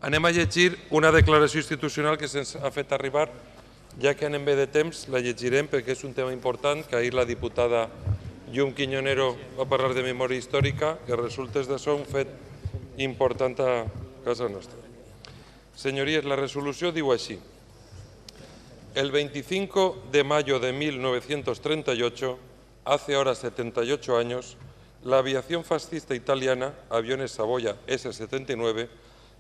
Anem a llegir una declaració institucional que se'ns ha fet arribar, ja que anem bé de temps, la llegirem perquè és un tema important, que ahir la diputada Llum Quiñonero va parlar de memòria històrica, que resulta d'això un fet important a casa nostra. Señorías, la resolució diu així. El 25 de mayo de 1938, hace ahora 78 años, la aviación fascista italiana, aviones Savoia S-79,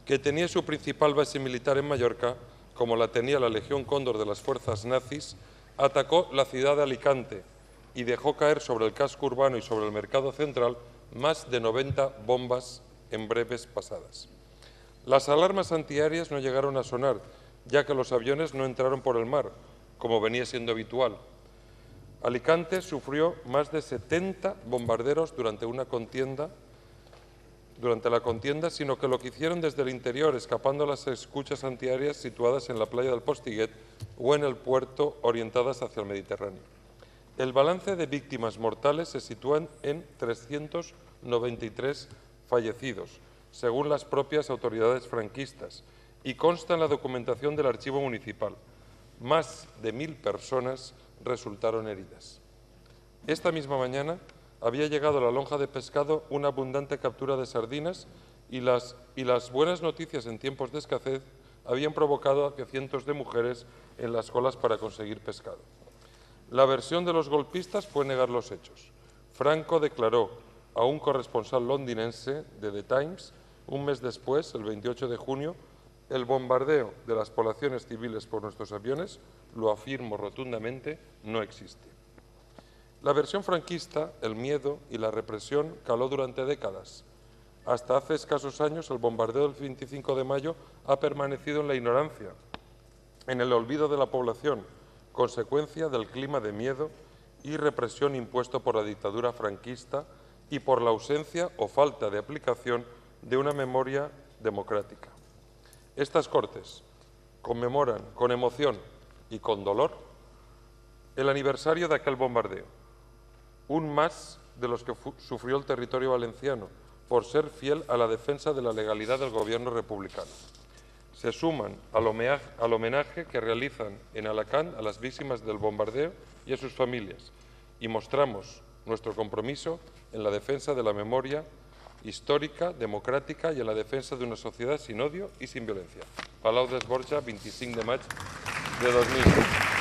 que tenía su principal base militar en Mallorca, como la tenía la Legión Cóndor de las fuerzas nazis, atacó la ciudad de Alicante y dejó caer sobre el casco urbano y sobre el mercado central más de 90 bombas en breves pasadas. Las alarmas antiaéreas no llegaron a sonar, ya que los aviones no entraron por el mar, como venía siendo habitual. Alicante sufrió más de 70 bombarderos durante la contienda, sino que lo que hicieron desde el interior, escapando a las escuchas antiaéreas situadas en la playa del Postiguet o en el puerto orientadas hacia el Mediterráneo. El balance de víctimas mortales se sitúa en 393 fallecidos, según las propias autoridades franquistas, y consta en la documentación del Archivo Municipal. Más de 1000 personas resultaron heridas. Esta misma mañana había llegado a la lonja de pescado una abundante captura de sardinas y las buenas noticias en tiempos de escasez habían provocado a que cientos de mujeres en las colas para conseguir pescado. La versión de los golpistas fue negar los hechos. Franco declaró a un corresponsal londinense de The Times, un mes después, el 28 de junio, el bombardeo de las poblaciones civiles por nuestros aviones, lo afirmo rotundamente, no existe. La versión franquista, el miedo y la represión caló durante décadas. Hasta hace escasos años, el bombardeo del 25 de mayo ha permanecido en la ignorancia, en el olvido de la población, consecuencia del clima de miedo y represión impuesto por la dictadura franquista y por la ausencia o falta de aplicación de una memoria democrática. Estas Cortes conmemoran con emoción y con dolor el aniversario de aquel bombardeo, un más de los que sufrió el territorio valenciano por ser fiel a la defensa de la legalidad del gobierno republicano. Se suman al homenaje que realizan en Alacant a las víctimas del bombardeo y a sus familias y mostramos nuestro compromiso en la defensa de la memoria histórica, democràtica i en la defensa d'una societat sin odio i sin violencia. Palau d'Esborja, 25 de maig de 2020.